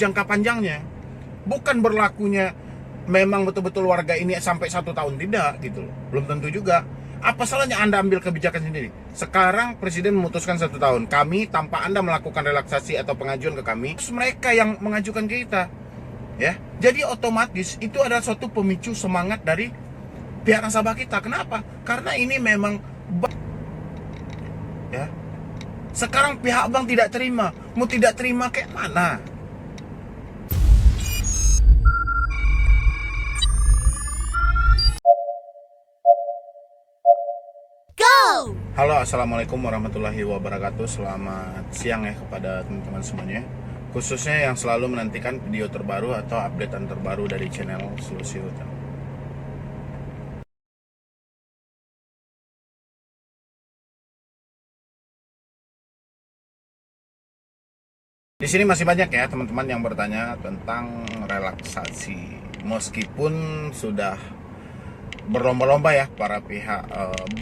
jangka panjangnya. Bukan berlakunya memang betul-betul warga ini sampai 1 tahun, tidak gitu loh. Belum tentu juga. Apa salahnya Anda ambil kebijakan sendiri? Sekarang Presiden memutuskan 1 tahun. Kami tanpa Anda melakukan relaksasi atau pengajuan ke kami, terus mereka yang mengajukan ke kita. Ya, jadi otomatis itu adalah suatu pemicu semangat dari pihak nasabah kita. Kenapa? Karena ini memang ya. Sekarang pihak bank tidak terima. Mau tidak terima kayak mana? Halo, assalamualaikum warahmatullahi wabarakatuh. Selamat siang ya kepada teman-teman semuanya, khususnya yang selalu menantikan video terbaru atau updatean terbaru dari channel Solusi Hutang. Di sini masih banyak ya teman-teman yang bertanya tentang relaksasi, meskipun sudah berlomba-lomba ya para pihak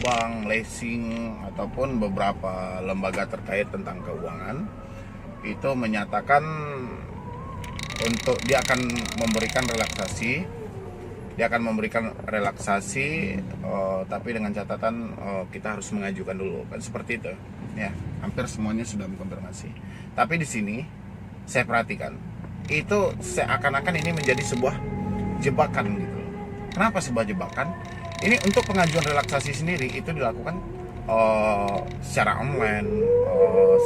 bank, leasing ataupun beberapa lembaga terkait tentang keuangan itu menyatakan untuk dia akan memberikan relaksasi, tapi dengan catatan kita harus mengajukan dulu, kan seperti itu ya. Hampir semuanya sudah mengkonfirmasi. Tapi di sini saya perhatikan itu seakan-akan ini menjadi sebuah jebakan gitu. Kenapa sebuah jebakan? Ini untuk pengajuan relaksasi sendiri itu dilakukan secara online,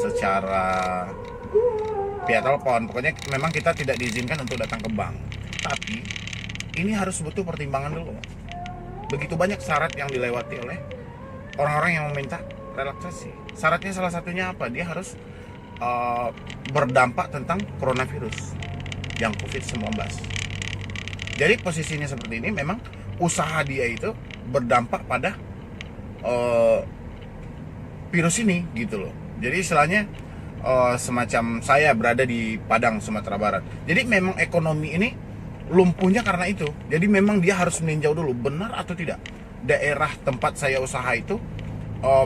secara via telepon. Pokoknya memang kita tidak diizinkan untuk datang ke bank. Tapi ini harus butuh pertimbangan dulu. Begitu banyak syarat yang dilewati oleh orang-orang yang meminta relaksasi. Syaratnya salah satunya apa? Dia harus berdampak tentang coronavirus yang COVID-19. Jadi posisinya seperti ini, memang usaha dia itu berdampak pada virus ini gitu loh. Jadi istilahnya semacam saya berada di Padang, Sumatera Barat. Jadi memang ekonomi ini lumpuhnya karena itu. Jadi memang dia harus meninjau dulu benar atau tidak daerah tempat saya usaha itu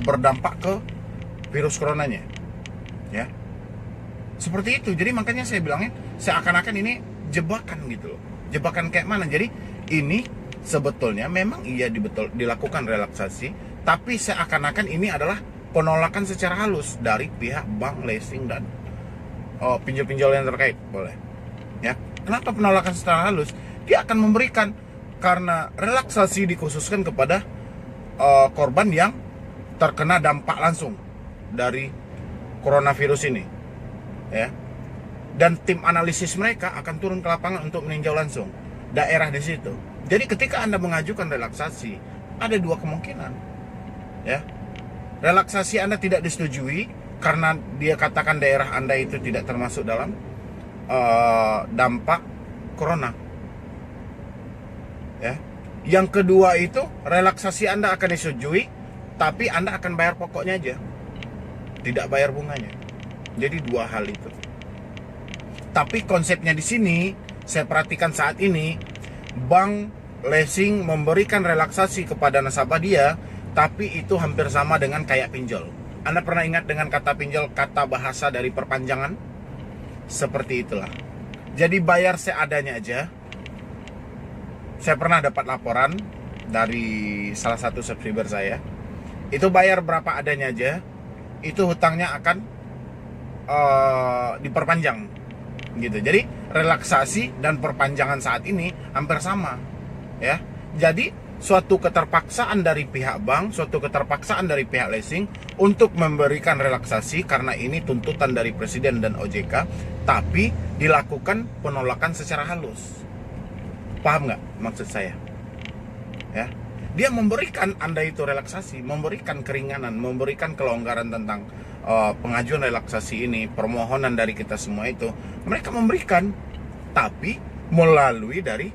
berdampak ke virus coronanya. Ya. Seperti itu. Jadi makanya saya bilangnya seakan-akan ini jebakan gitu loh. Jebakan kayak mana? Jadi ini sebetulnya memang iya dilakukan relaksasi, tapi seakan-akan ini adalah penolakan secara halus dari pihak bank, leasing dan pinjol-pinjol yang terkait. Boleh ya. Kenapa penolakan secara halus? Dia akan memberikan, karena relaksasi dikhususkan kepada korban yang terkena dampak langsung dari coronavirus ini ya. Dan tim analisis mereka akan turun ke lapangan untuk meninjau langsung daerah di situ. Jadi ketika Anda mengajukan relaksasi, ada dua kemungkinan. Ya. Relaksasi Anda tidak disetujui karena dia katakan daerah Anda itu tidak termasuk dalam dampak corona. Ya. Yang kedua itu relaksasi Anda akan disetujui, tapi Anda akan bayar pokoknya aja. Tidak bayar bunganya. Jadi dua hal itu. Tapi konsepnya di sini, saya perhatikan saat ini, bank leasing memberikan relaksasi kepada nasabah dia, tapi itu hampir sama dengan kayak pinjol. Anda pernah ingat dengan kata pinjol, kata bahasa dari perpanjangan? Seperti itulah. Jadi bayar seadanya aja. Saya pernah dapat laporan dari salah satu subscriber saya. Itu bayar berapa adanya aja, itu hutangnya akan diperpanjang. Gitu. Jadi relaksasi dan perpanjangan saat ini hampir sama ya. Jadi suatu keterpaksaan dari pihak bank, suatu keterpaksaan dari pihak leasing untuk memberikan relaksasi karena ini tuntutan dari Presiden dan OJK, tapi dilakukan penolakan secara halus. Paham nggak maksud saya? Ya. Dia memberikan Anda itu relaksasi, memberikan keringanan, memberikan kelonggaran tentang pengajuan relaksasi ini, permohonan dari kita semua itu, mereka memberikan, tapi melalui dari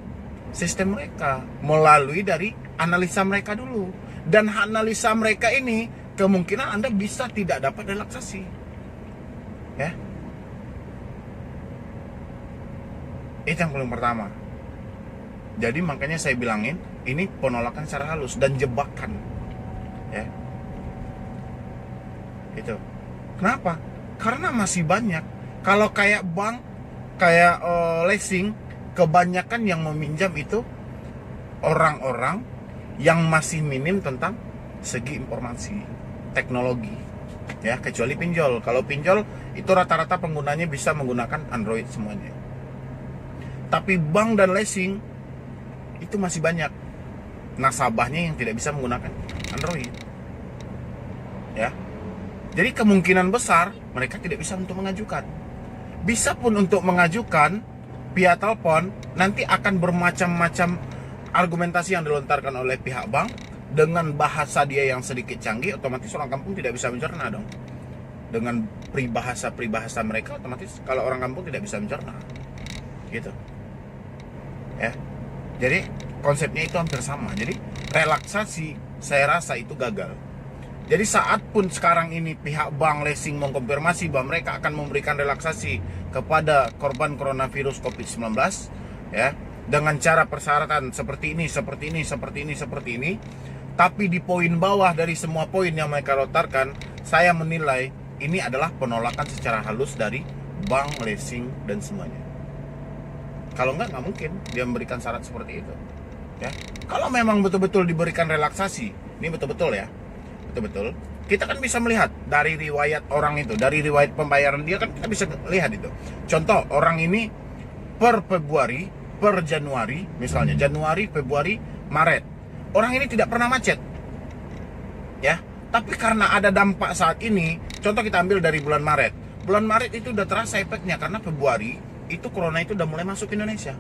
sistem mereka, melalui dari analisa mereka dulu. Dan analisa mereka ini, kemungkinan Anda bisa tidak dapat relaksasi. Ya. Itu yang paling pertama. Jadi makanya saya bilangin, ini penolakan secara halus dan jebakan. Ya. Itu. Kenapa? Karena masih banyak. Kalau kayak bank, kayak leasing, kebanyakan yang meminjam itu orang-orang yang masih minim tentang segi informasi teknologi, ya, kecuali pinjol. Kalau pinjol itu rata-rata penggunanya bisa menggunakan Android semuanya. Tapi bank dan leasing itu masih banyak nasabahnya yang tidak bisa menggunakan Android, ya. Jadi kemungkinan besar mereka tidak bisa untuk mengajukan. Bisa pun untuk mengajukan via telepon, nanti akan bermacam-macam argumentasi yang dilontarkan oleh pihak bank dengan bahasa dia yang sedikit canggih. Otomatis orang kampung tidak bisa mencerna dong. Dengan peribahasa mereka, otomatis kalau orang kampung tidak bisa mencerna, gitu, ya. Jadi konsepnya itu hampir sama. Jadi relaksasi saya rasa itu gagal. Jadi saat pun sekarang ini pihak bank leasing mengkonfirmasi bahwa mereka akan memberikan relaksasi kepada korban coronavirus COVID-19, ya, dengan cara persyaratan seperti ini, tapi di poin bawah dari semua poin yang mereka lontarkan, saya menilai ini adalah penolakan secara halus dari bank, leasing, dan semuanya. Kalau nggak mungkin dia memberikan syarat seperti itu, ya. Kalau memang betul-betul diberikan relaksasi, ini betul-betul ya, betul-betul, kita kan bisa melihat dari riwayat orang itu, dari riwayat pembayaran dia kan kita bisa lihat itu. Contoh, orang ini per Februari, per Januari, misalnya Januari, Februari, Maret, orang ini tidak pernah macet, ya. Tapi karena ada dampak saat ini, contoh kita ambil dari bulan Maret. Bulan Maret itu udah terasa efeknya karena Februari itu corona itu udah mulai masuk ke Indonesia,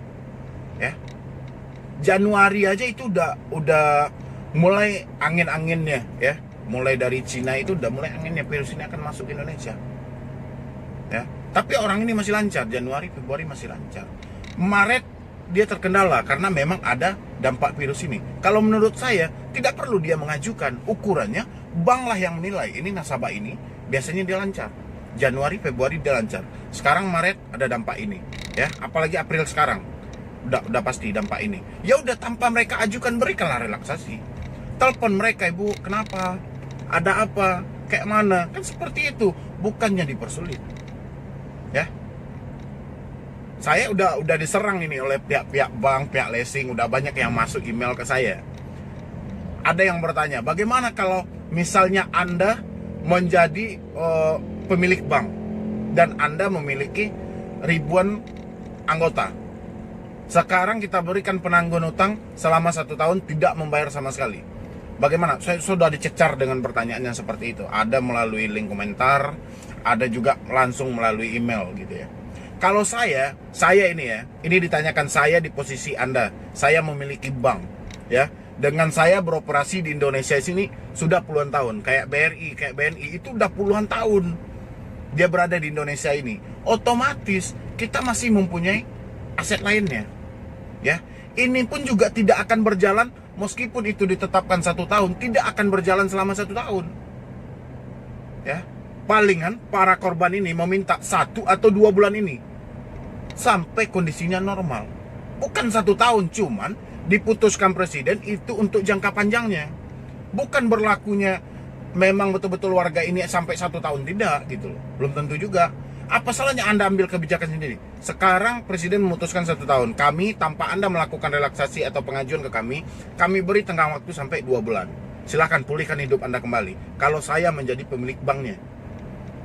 ya. Januari aja itu udah mulai angin-anginnya, ya. Mulai dari Cina itu udah mulai anginnya, virus ini akan masuk ke Indonesia, ya. Tapi orang ini masih lancar, Januari, Februari masih lancar. Maret dia terkendala karena memang ada dampak virus ini. Kalau menurut saya tidak perlu dia mengajukan, ukurannya bank lah yang menilai. Ini nasabah ini biasanya dia lancar, Januari, Februari dia lancar. Sekarang Maret ada dampak ini, ya. Apalagi April sekarang udah pasti dampak ini. Ya udah, tanpa mereka ajukan, berikanlah relaksasi. Telepon mereka, ibu kenapa, ada apa, kayak mana, kan seperti itu, bukannya dipersulit, ya. Saya udah diserang ini oleh pihak bank, pihak leasing, udah banyak yang masuk email ke saya. Ada yang bertanya, bagaimana kalau misalnya Anda menjadi pemilik bank dan Anda memiliki ribuan anggota. Sekarang kita berikan penangguhan utang selama 1 tahun tidak membayar sama sekali. Bagaimana? Saya sudah dicecar dengan pertanyaan yang seperti itu. Ada melalui link komentar, ada juga langsung melalui email gitu ya. Kalau saya ini ya, ini ditanyakan saya di posisi Anda. Saya memiliki bank, ya. Dengan saya beroperasi di Indonesia sini sudah puluhan tahun. Kayak BRI, kayak BNI itu udah puluhan tahun dia berada di Indonesia ini. Otomatis kita masih mempunyai aset lainnya, ya. Ini pun juga tidak akan berjalan meskipun itu ditetapkan 1 tahun, tidak akan berjalan selama 1 tahun, ya. Palingan para korban ini meminta 1 atau 2 bulan ini sampai kondisinya normal. Bukan 1 tahun, cuman diputuskan presiden itu untuk jangka panjangnya. Bukan berlakunya memang betul-betul warga ini sampai 1 tahun, tidak gitu loh. Belum tentu juga. Apa salahnya Anda ambil kebijakan sendiri? Sekarang presiden memutuskan 1 tahun. Kami tanpa Anda melakukan relaksasi atau pengajuan ke kami beri tenggang waktu sampai 2 bulan. Silahkan pulihkan hidup Anda kembali. Kalau saya menjadi pemilik banknya,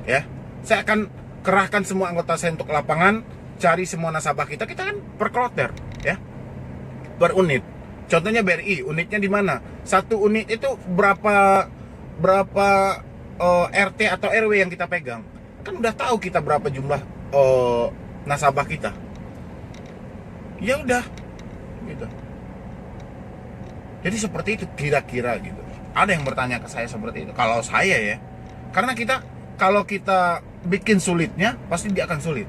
ya, saya akan kerahkan semua anggota saya untuk lapangan, cari semua nasabah kita kan per kloter, ya, per unit. Contohnya BRI, unitnya di mana? 1 unit itu berapa RT atau RW yang kita pegang. Kan udah tahu kita berapa jumlah nasabah kita. Ya udah, gitu. Jadi seperti itu kira-kira gitu. Ada yang bertanya ke saya seperti itu. Kalau saya ya, karena kalau kita bikin sulitnya, pasti dia akan sulit.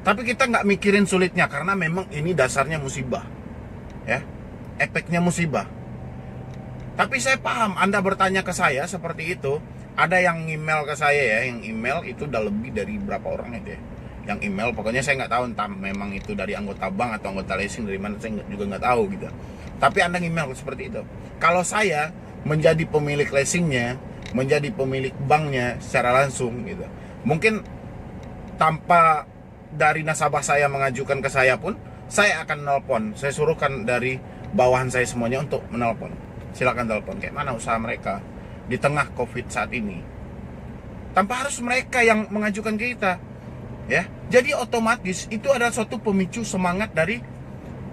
Tapi kita nggak mikirin sulitnya karena memang ini dasarnya musibah, ya, efeknya musibah. Tapi saya paham Anda bertanya ke saya seperti itu. Ada yang email ke saya ya, yang email itu udah lebih dari berapa orang itu ya. Yang email, pokoknya saya nggak tahu entah memang itu dari anggota bank atau anggota leasing dari mana, saya juga nggak tahu gitu. Tapi Anda email seperti itu. Kalau saya menjadi pemilik leasingnya, menjadi pemilik banknya secara langsung gitu, mungkin tanpa dari nasabah saya mengajukan ke saya pun, saya akan nelpon. Saya suruhkan dari bawahan saya semuanya untuk menelpon. Silakan telepon. Kayak mana usaha mereka di tengah COVID saat ini, tanpa harus mereka yang mengajukan ke kita, ya. Jadi otomatis itu adalah suatu pemicu semangat dari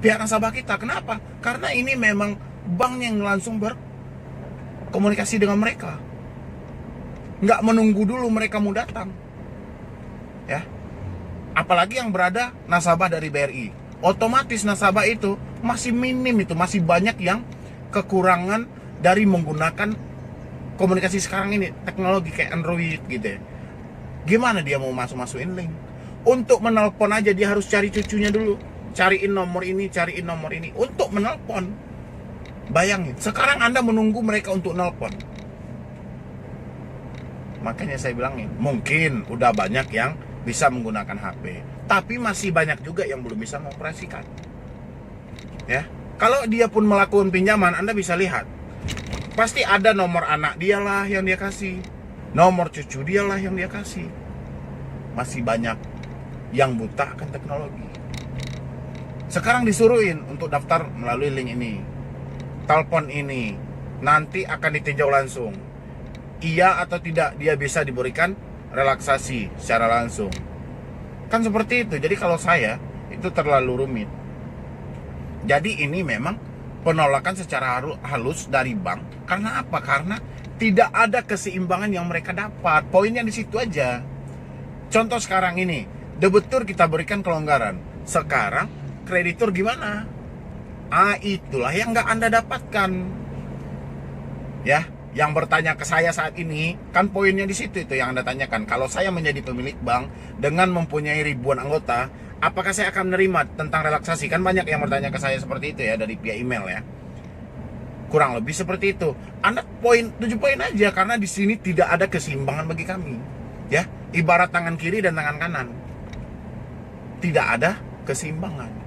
pihak nasabah kita. Kenapa? Karena ini memang bank yang langsung berkomunikasi dengan mereka, nggak menunggu dulu mereka mau datang, ya. Apalagi yang berada nasabah dari BRI, otomatis nasabah itu masih minim, itu masih banyak yang kekurangan dari menggunakan komunikasi sekarang ini, teknologi kayak Android gitu ya. Gimana dia mau masukin link? Untuk menelpon aja dia harus cari cucunya dulu, cariin nomor ini, cariin nomor ini untuk menelpon. Bayangin, sekarang Anda menunggu mereka untuk nelpon. Makanya saya bilangin, mungkin udah banyak yang bisa menggunakan HP, tapi masih banyak juga yang belum bisa mengoperasikan. Ya, kalau dia pun melakukan pinjaman, Anda bisa lihat, pasti ada nomor anak dialah yang dia kasih, nomor cucu dialah yang dia kasih. Masih banyak yang buta akan teknologi. Sekarang disuruhin untuk daftar melalui link ini, telepon ini, nanti akan ditinjau langsung. Iya atau tidak dia bisa diberikan relaksasi secara langsung. Kan seperti itu. Jadi kalau saya, itu terlalu rumit. Jadi ini memang penolakan secara halus dari bank. Karena apa? Karena tidak ada keseimbangan yang mereka dapat. Poinnya di situ aja. Contoh sekarang ini, debitur kita berikan kelonggaran. Sekarang kreditur gimana? Itulah yang nggak Anda dapatkan. Ya, yang bertanya ke saya saat ini, kan poinnya di situ itu yang Anda tanyakan. Kalau saya menjadi pemilik bank dengan mempunyai ribuan anggota, apakah saya akan menerima tentang relaksasi? Kan banyak yang bertanya ke saya seperti itu ya, dari via email ya. Kurang lebih seperti itu. Anda 7 poin aja, karena di sini tidak ada keseimbangan bagi kami. Ya, ibarat tangan kiri dan tangan kanan. Tidak ada keseimbangan.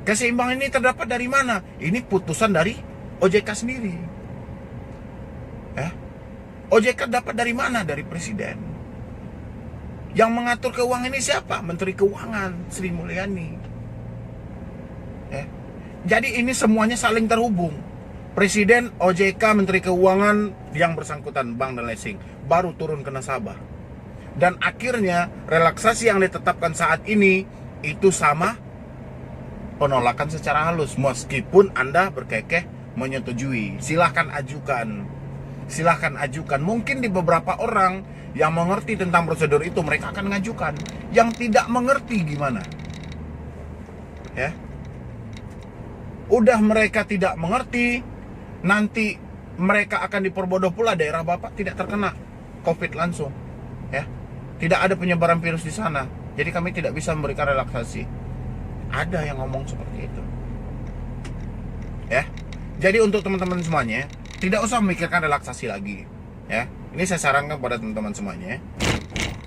Keseimbangan ini terdapat dari mana? Ini putusan dari OJK sendiri. Ya. OJK dapat dari mana? Dari presiden. Yang mengatur keuangan ini siapa? Menteri Keuangan Sri Mulyani. Ya. Jadi ini semuanya saling terhubung. Presiden, OJK, Menteri Keuangan, yang bersangkutan bank dan leasing baru turun ke nasabah. Dan akhirnya relaksasi yang ditetapkan saat ini itu sama penolakan secara halus. Meskipun Anda berkekeh menyetujui, silahkan ajukan. Silahkan ajukan. Mungkin di beberapa orang yang mengerti tentang prosedur itu, mereka akan mengajukan. Yang tidak mengerti gimana? Ya. Udah mereka tidak mengerti, nanti mereka akan diperbodoh pula. Daerah Bapak tidak terkena COVID langsung. Ya. Tidak ada penyebaran virus di sana. Jadi kami tidak bisa memberikan relaksasi. Ada yang ngomong seperti itu. Ya. Jadi untuk teman-teman semuanya, tidak usah memikirkan relaksasi lagi, ya. Ini saya sarankan kepada teman-teman semuanya,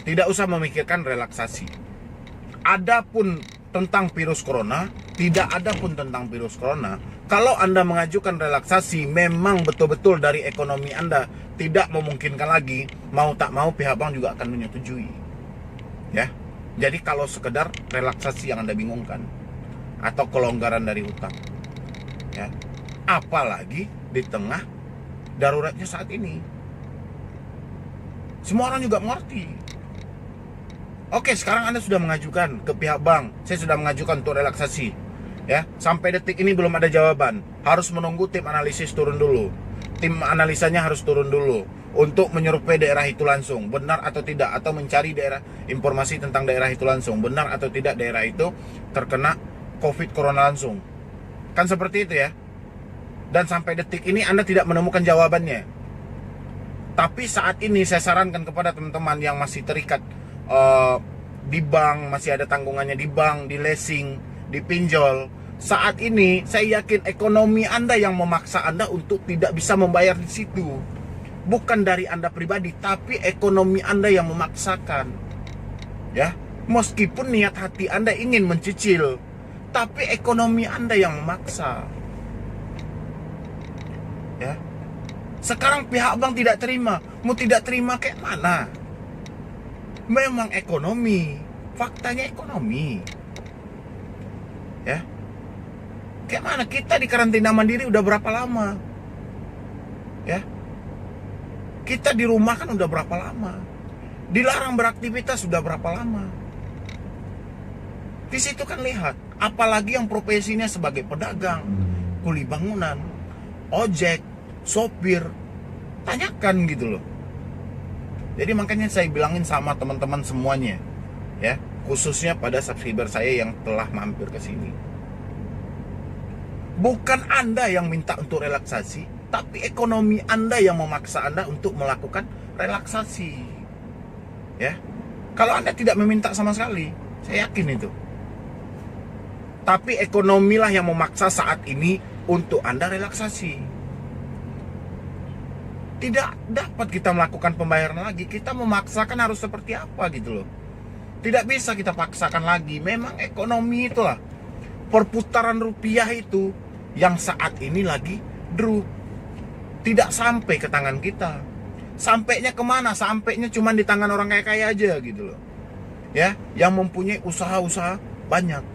tidak usah memikirkan relaksasi. Adapun tentang virus corona, tidak ada pun tentang virus corona. Kalau Anda mengajukan relaksasi, memang betul-betul dari ekonomi Anda tidak memungkinkan lagi, mau tak mau pihak bank juga akan menyetujui, ya. Jadi kalau sekedar relaksasi yang Anda bingungkan, atau kelonggaran dari hutang, ya. Apalagi di tengah daruratnya saat ini. Semua orang juga mengerti. Oke, sekarang Anda sudah mengajukan ke pihak bank. Saya sudah mengajukan untuk relaksasi. Ya, sampai detik ini belum ada jawaban. Harus menunggu tim analisis turun dulu. Tim analisanya harus turun dulu untuk menyerupai daerah itu langsung, benar atau tidak, atau mencari daerah informasi tentang daerah itu langsung, benar atau tidak daerah itu terkena COVID corona langsung. Kan seperti itu ya. Dan sampai detik ini Anda tidak menemukan jawabannya. Tapi saat ini saya sarankan kepada teman-teman yang masih terikat di bank, masih ada tanggungannya di bank, di leasing, di pinjol. Saat ini saya yakin ekonomi Anda yang memaksa Anda untuk tidak bisa membayar di situ. Bukan dari Anda pribadi, tapi ekonomi Anda yang memaksakan. Ya, meskipun niat hati Anda ingin mencicil, tapi ekonomi Anda yang memaksa. Ya. Sekarang pihak bank tidak terima. Mau tidak terima kayak mana? Memang ekonomi, faktanya ekonomi. Ya, kayak mana kita di karantina mandiri udah berapa lama? Ya, kita di rumah kan udah berapa lama? Dilarang beraktivitas sudah berapa lama? Di situ kan lihat, apalagi yang profesinya sebagai pedagang, kuli bangunan, ojek, sopir, tanyakan gitu loh. Jadi makanya saya bilangin sama teman-teman semuanya, ya, khususnya pada subscriber saya yang telah mampir ke sini. Bukan Anda yang minta untuk relaksasi, tapi ekonomi Anda yang memaksa Anda untuk melakukan relaksasi. Ya. Kalau Anda tidak meminta sama sekali, saya yakin itu. Tapi ekonomilah yang memaksa saat ini untuk Anda relaksasi. Tidak dapat kita melakukan pembayaran lagi. Kita memaksakan harus seperti apa gitu loh. Tidak bisa kita paksakan lagi. Memang ekonomi itulah, perputaran rupiah itu yang saat ini lagi drop. Tidak sampai ke tangan kita. Sampainya kemana? Sampainya cuma di tangan orang kaya-kaya aja gitu loh. Ya, yang mempunyai usaha-usaha banyak.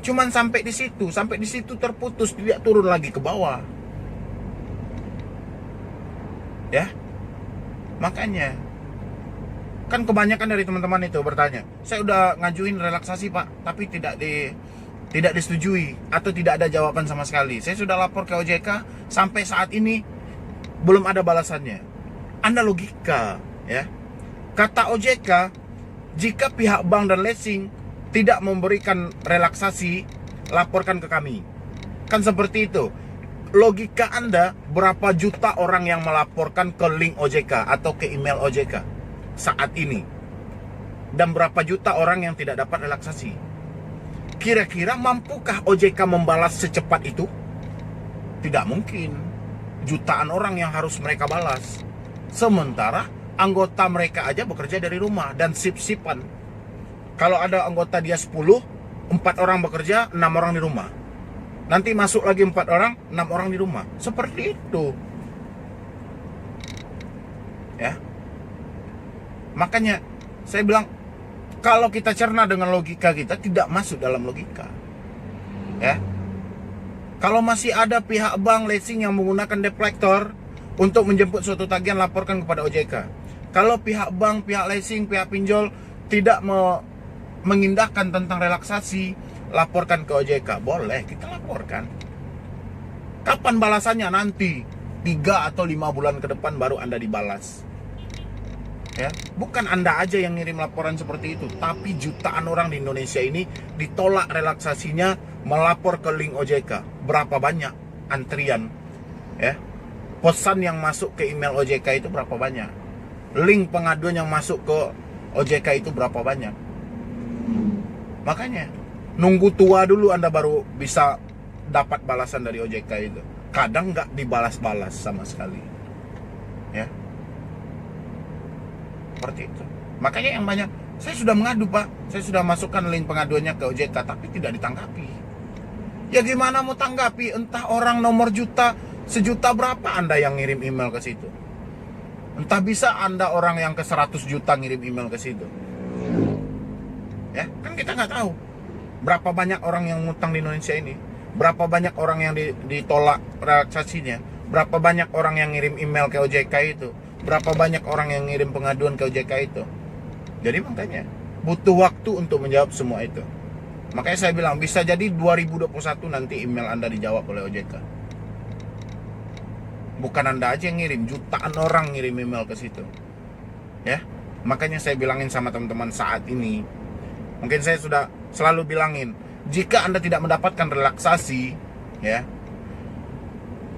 Cuman sampai di situ terputus, tidak turun lagi ke bawah. Ya, makanya kan kebanyakan dari teman-teman itu bertanya, saya udah ngajuin relaksasi pak, tapi tidak disetujui atau tidak ada jawaban sama sekali. Saya sudah lapor ke OJK, sampai saat ini belum ada balasannya. Anda logika, ya. Kata OJK, jika pihak bank dan leasing tidak memberikan relaksasi, laporkan ke kami. Kan seperti itu. Logika Anda, berapa juta orang yang melaporkan ke link OJK atau ke email OJK saat ini, dan berapa juta orang yang tidak dapat relaksasi? Kira-kira mampukah OJK membalas secepat itu? Tidak mungkin. Jutaan orang yang harus mereka balas, sementara anggota mereka aja bekerja dari rumah dan sip-sipan. Kalau ada anggota dia 10, 4 orang bekerja, 6 orang di rumah. Nanti masuk lagi 4 orang, 6 orang di rumah. Seperti itu. Ya. Makanya saya bilang, kalau kita cerna dengan logika kita, tidak masuk dalam logika. Ya. Kalau masih ada pihak bank leasing yang menggunakan deflektor untuk menjemput suatu tagihan, laporkan kepada OJK. Kalau pihak bank, pihak leasing, pihak pinjol tidak mengindahkan tentang relaksasi, laporkan ke OJK. Boleh, kita laporkan. Kapan balasannya? Nanti 3 atau 5 bulan ke depan baru Anda dibalas. Ya, bukan Anda aja yang ngirim laporan seperti itu, tapi jutaan orang di Indonesia ini ditolak relaksasinya, melapor ke link OJK. Berapa banyak antrian, ya, pesan yang masuk ke email OJK itu berapa banyak, link pengaduan yang masuk ke OJK itu berapa banyak. Makanya nunggu tua dulu Anda baru bisa dapat balasan dari OJK itu. Kadang nggak dibalas-balas sama sekali. Ya, seperti itu. Makanya yang banyak, saya sudah mengadu pak, saya sudah masukkan link pengaduannya ke OJK, tapi tidak ditanggapi. Ya gimana mau tanggapi? Entah orang nomor sejuta berapa Anda yang ngirim email ke situ. Entah bisa Anda orang yang ke 100 juta ngirim email ke situ. Ya, kan kita nggak tahu berapa banyak orang yang ngutang di Indonesia ini, berapa banyak orang yang ditolak relaksasinya, berapa banyak orang yang ngirim email ke OJK itu, berapa banyak orang yang ngirim pengaduan ke OJK itu. Jadi makanya butuh waktu untuk menjawab semua itu. Makanya saya bilang bisa jadi 2021 nanti email Anda dijawab oleh OJK. Bukan Anda aja yang ngirim, jutaan orang ngirim email ke situ. Ya, makanya saya bilangin sama teman-teman saat ini. Mungkin saya sudah selalu bilangin, jika Anda tidak mendapatkan relaksasi, ya,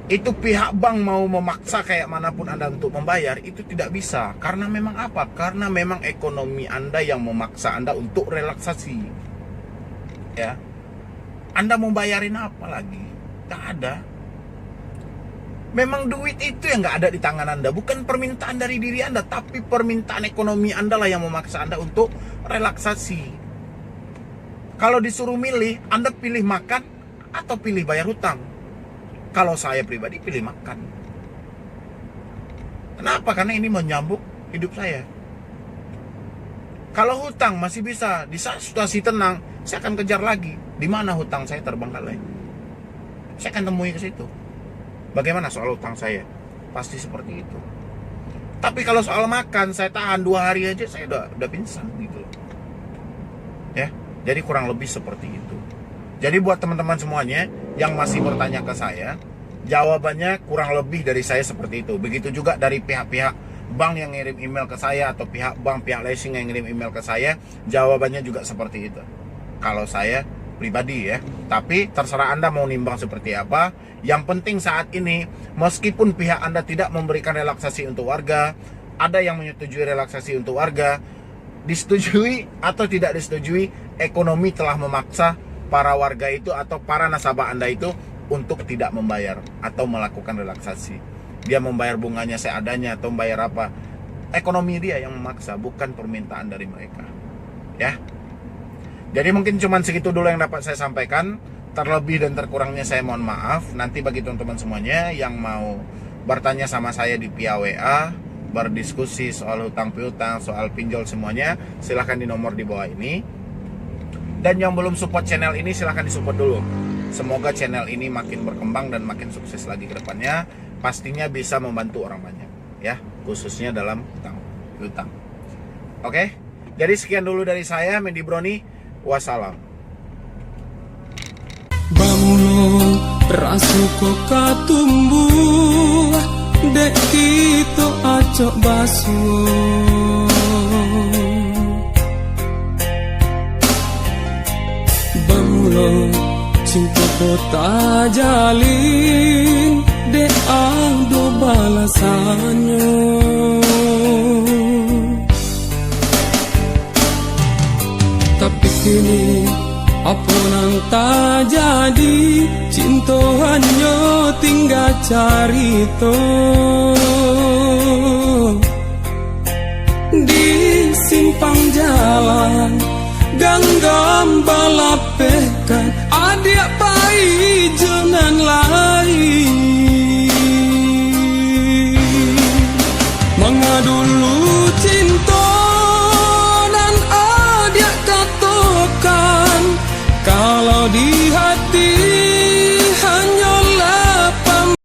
itu pihak bank mau memaksa kayak manapun Anda untuk membayar, itu tidak bisa. Karena memang apa? Karena memang ekonomi Anda yang memaksa Anda untuk relaksasi. Ya, Anda mau bayarin apa lagi? Gak ada. Memang duit itu yang gak ada di tangan Anda. Bukan permintaan dari diri Anda, tapi permintaan ekonomi Anda lah yang memaksa Anda untuk relaksasi. Kalau disuruh milih, Anda pilih makan atau pilih bayar hutang? Kalau saya pribadi pilih makan. Kenapa? Karena ini menyambung hidup saya. Kalau hutang masih bisa, di saat situasi tenang, saya akan kejar lagi. Di mana hutang saya terbengkalai? Saya akan temui ke situ. Bagaimana soal hutang saya? Pasti seperti itu. Tapi kalau soal makan, saya tahan 2 hari aja, saya udah pingsan gitu loh. Ya, jadi kurang lebih seperti itu. Jadi buat teman-teman semuanya yang masih bertanya ke saya, jawabannya kurang lebih dari saya seperti itu. Begitu juga dari pihak-pihak bank yang ngirim email ke saya, atau pihak bank, pihak leasing yang ngirim email ke saya, jawabannya juga seperti itu. Kalau saya pribadi ya, tapi terserah Anda mau nimbang seperti apa. Yang penting saat ini, meskipun pihak Anda tidak memberikan relaksasi untuk warga, ada yang menyetujui relaksasi untuk warga, disetujui atau tidak disetujui, ekonomi telah memaksa para warga itu atau para nasabah Anda itu untuk tidak membayar atau melakukan relaksasi. Dia membayar bunganya seadanya atau membayar apa, ekonomi dia yang memaksa, bukan permintaan dari mereka. Ya. Jadi mungkin cuma segitu dulu yang dapat saya sampaikan. Terlebih dan terkurangnya saya mohon maaf. Nanti bagi teman-teman semuanya yang mau bertanya sama saya di via WA, berdiskusi soal hutang piutang, soal pinjol semuanya, silahkan di nomor di bawah ini. Dan yang belum support channel ini, silahkan disupport dulu. Semoga channel ini makin berkembang dan makin sukses lagi ke depannya. Pastinya bisa membantu orang banyak, ya, khususnya dalam hutang piutang. Oke, jadi sekian dulu dari saya, Mendy Brony. Wassalam. Bangun rasuko katumbuh dek kita acok basuh. Bangun cinta kota jalin dek ado balasannya. Tapi kini apa nang tak jadi, cinta hanya tinggal carito. Di simpang jalan ganggam balapekan adik pai jenang lang